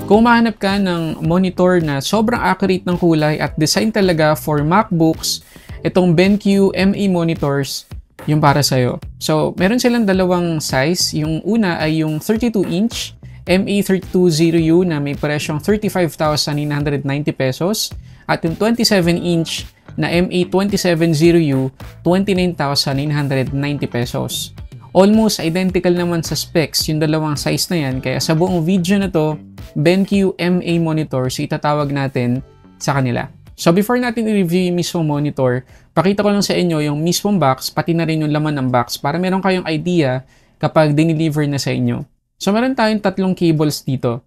Kung mahanap ka ng monitor na sobrang accurate ng kulay at design talaga for MacBooks, itong BenQ MA monitors yung para sa'yo. So, meron silang dalawang size. Yung una ay yung 32-inch MA320U na may presyong 35,990 pesos at yung 27-inch na MA2700U 29,990 pesos. Almost identical naman sa specs yung dalawang size na yan, kaya sa buong video na to, BenQ MA monitors itatawag natin sa kanila. So before natin i-review yung mismong monitor, pakita ko lang sa inyo yung mismong box, pati na rin yung laman ng box para meron kayong idea kapag dineliver na sa inyo. So meron tayong tatlong cables dito.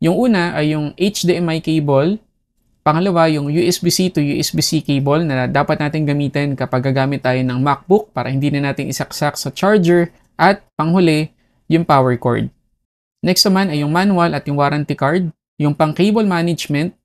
Yung una ay yung HDMI cable, pangalawa yung USB-C to USB-C cable na dapat natin gamitin kapag gagamit tayo ng MacBook para hindi na natin isaksak sa charger, at panghuli yung power cord. Next naman ay yung manual at yung warranty card, yung pang cable management,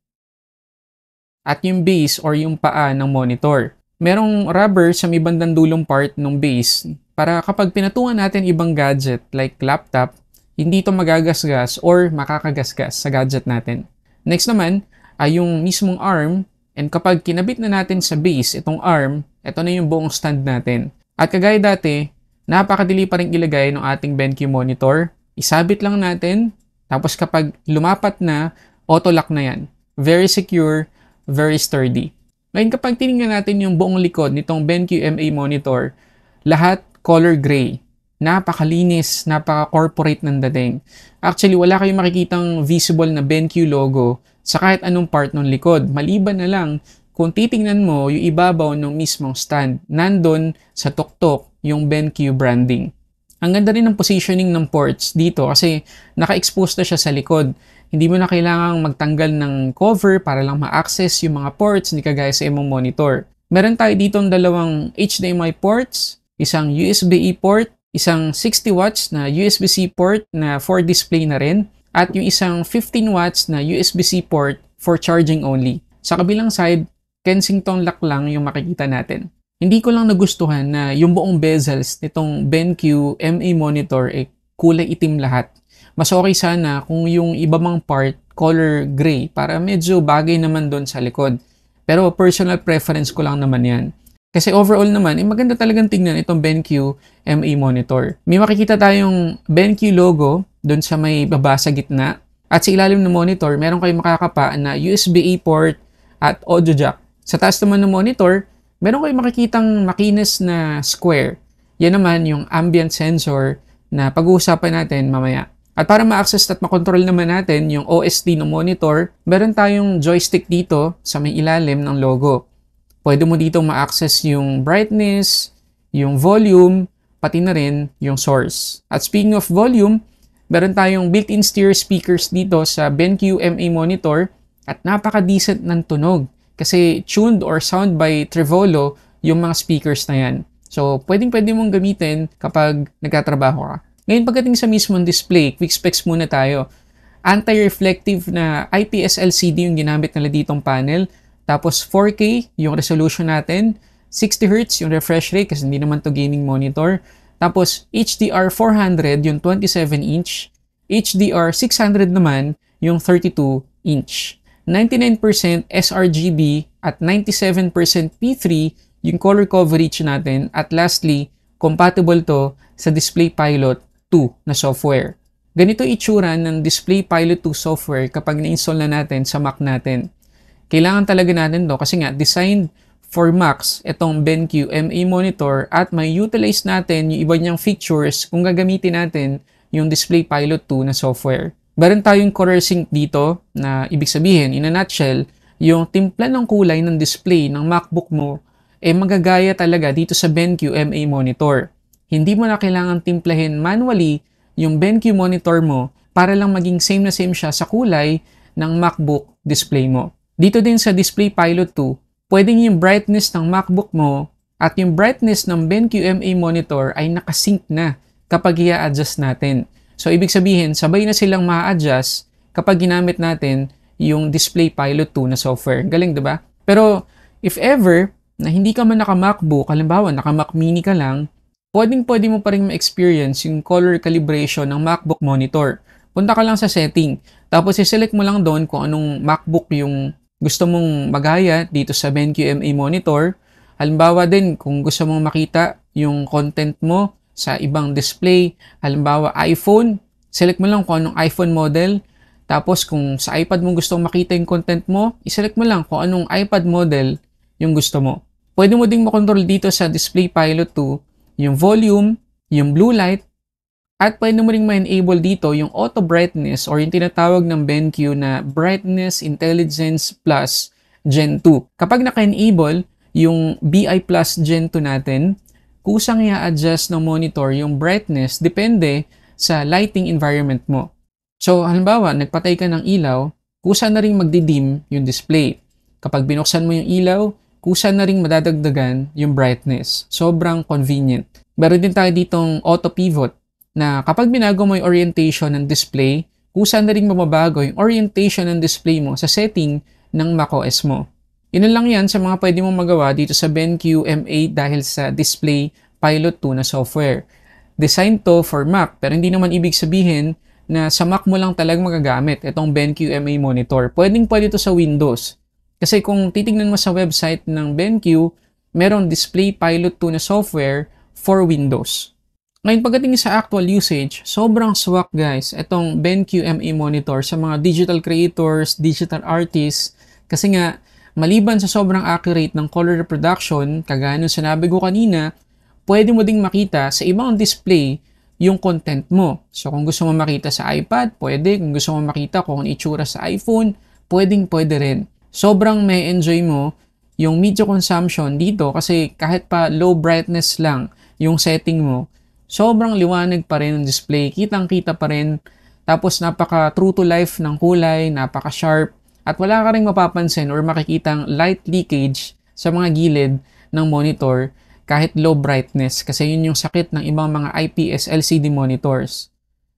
at yung base or yung paa ng monitor. Merong rubber sa may bandang dulong part ng base para kapag pinatungan natin ibang gadget like laptop, hindi ito magagasgas or makakagasgas sa gadget natin. Next naman ay yung mismong arm, and kapag kinabit na natin sa base itong arm, ito na yung buong stand natin. At kagaya dati, napakadali pa rin ilagay ng ating BenQ monitor. Isabit lang natin, tapos kapag lumapat na, auto-lock na yan. Very secure, very sturdy. Ngayon kapag tinignan natin yung buong likod nitong BenQ MA monitor, lahat color gray. Napakalinis, napaka-corporate ng dating. Actually, wala kayong makikitang visible na BenQ logo sa kahit anong part ng likod. Maliban na lang kung titingnan mo yung ibabaw ng mismong stand. Nandun sa tuktok yung BenQ branding. Ang ganda rin ng positioning ng ports dito kasi naka-expose na siya sa likod. Hindi mo na kailangang magtanggal ng cover para lang ma-access yung mga ports, hindi kagaya sa imong monitor. Meron tayo dito dalawang HDMI ports, isang USB-E port, isang 60 watts na USB-C port na for display na rin, at yung isang 15 watts na USB-C port for charging only. Sa kabilang side, Kensington lock lang yung makikita natin. Hindi ko lang nagustuhan na yung buong bezels nitong BenQ MA monitor ay kulay itim lahat. Mas okay sana kung yung iba mang part color gray para medyo bagay naman doon sa likod. Pero personal preference ko lang naman yan. Kasi overall naman, maganda talagang tingnan itong BenQ MA monitor. May makikita tayong BenQ logo doon sa may baba sa gitna. At sa ilalim ng monitor, meron kayong makakapa na USB-A port at audio jack. Sa taas naman ng monitor, meron kayong makikitang makinis na square. Yan naman yung ambient sensor na pag-uusapan natin mamaya. At para ma-access at makontrol naman natin yung OSD ng monitor, meron tayong joystick dito sa may ilalim ng logo. Pwede mo dito ma-access yung brightness, yung volume, pati na rin yung source. At speaking of volume, meron tayong built-in stereo speakers dito sa BenQ MA monitor at napaka-decent ng tunog. Kasi tuned or sound by Trevolo yung mga speakers na yan. So, pwedeng-pwede mong gamitin kapag nagtatrabaho ka. Ngayon, pagdating sa mismong display, quick specs muna tayo. Anti-reflective na IPS LCD yung ginamit nila ditong panel. Tapos 4K yung resolution natin. 60Hz yung refresh rate kasi hindi naman to gaming monitor. Tapos HDR 400 yung 27-inch. HDR 600 naman yung 32-inch. 99% sRGB at 97% P3 yung color coverage natin. At lastly, compatible to sa DisplayPilot 2 na software. Ganito itsura ng DisplayPilot 2 software kapag na-install na natin sa Mac natin. Kailangan talaga natin to kasi nga designed for Macs itong BenQ MA monitor at may utilize natin yung iba niyang features kung gagamitin natin yung DisplayPilot 2 na software. Meron tayong color sync dito na ibig sabihin, in a nutshell, yung timpla ng kulay ng display ng MacBook mo magagaya talaga dito sa BenQ MA monitor. Hindi mo na kailangan timplahin manually yung BenQ monitor mo para lang maging same na same siya sa kulay ng MacBook display mo. Dito din sa DisplayPilot 2, pwedeng yung brightness ng MacBook mo at yung brightness ng BenQ MA monitor ay nakasync na kapag i-adjust natin. So, ibig sabihin, sabay na silang ma-adjust kapag ginamit natin yung DisplayPilot 2 na software. Galing, diba? Pero, if ever, na hindi ka man naka-MacBook, halimbawa, naka-Mac Mini ka lang, pwede mo pa rin ma-experience yung color calibration ng MacBook monitor. punta ka lang sa setting. Tapos i-select mo lang doon kung anong MacBook yung gusto mong magaya dito sa BenQ MA monitor. Halimbawa din, kung gusto mong makita yung content mo sa ibang display, halimbawa iPhone, select mo lang kung anong iPhone model. Tapos kung sa iPad mo gusto mong makita yung content mo, i-select mo lang kung anong iPad model yung gusto mo. Pwede mo ding makontrol dito sa Display Pilot 2 yung volume, yung blue light, at pwede mo ring ma-enable dito yung auto brightness or yung tinatawag ng BenQ na Brightness Intelligence Plus Gen 2. Kapag naka-enable yung BI Plus Gen 2 natin, kusang i-adjust ng monitor yung brightness depende sa lighting environment mo. So, halimbawa, nagpatay ka ng ilaw, kusa na ring magdidim yung display. Kapag binuksan mo yung ilaw, kusa na ring madadagdagan yung brightness. Sobrang convenient. Meron din tayo ditong auto pivot na kapag binago mo yung orientation ng display, kusa na ring mababago yung orientation ng display mo sa setting ng macOS mo. Yun lang yan sa mga pwede mong magawa dito sa BenQ MA dahil sa Display Pilot 2 na software. Designed to for Mac, pero hindi naman ibig sabihin na sa Mac mo lang talagang magagamit itong BenQ MA monitor. Pwede ito sa Windows. Kasi kung titignan mo sa website ng BenQ, merong Display Pilot 2 na software for Windows. Ngayon, pagdating sa actual usage, sobrang swak guys itong BenQ MA monitor sa mga digital creators, digital artists, kasi nga, maliban sa sobrang accurate ng color reproduction, kagaya ng sinabi ko kanina, pwede mo ding makita sa ibang display yung content mo. So, kung gusto mo makita sa iPad, pwede. Kung gusto mo makita kung ano itsura sa iPhone, pwede rin. Sobrang may enjoy mo yung media consumption dito kasi kahit pa low brightness lang yung setting mo, sobrang liwanag pa rin ang display, kitang-kita pa rin, tapos napaka true to life ng kulay, napaka sharp, at wala ka rin mapapansin or makikitang light leakage sa mga gilid ng monitor kahit low brightness kasi yun yung sakit ng ibang mga IPS LCD monitors.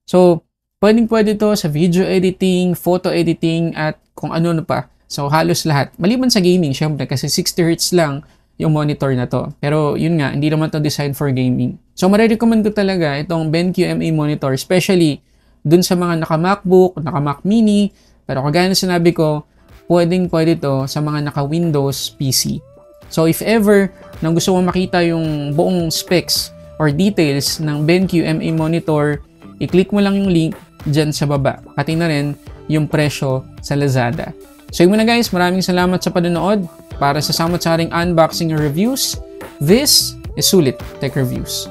So, pwede to sa video editing, photo editing, at kung ano pa. So, halos lahat. Maliban sa gaming, syempre, kasi 60Hz lang yung monitor na to. Pero, yun nga, hindi naman to designed for gaming. So, marirecommend ko talaga itong BenQ MA monitor, especially dun sa mga naka-MacBook, naka-Mac Mini. Pero, kagaya na sinabi ko, pwede to sa mga naka-Windows PC. So, if ever na gusto mo makita yung buong specs or details ng BenQ MA monitor, i-click mo lang yung link dyan sa baba. Pati na rin yung presyo sa Lazada. So yun muna guys, maraming salamat sa panonood. Para sa samot-saring unboxing and reviews, this is Sulit Tech Reviews.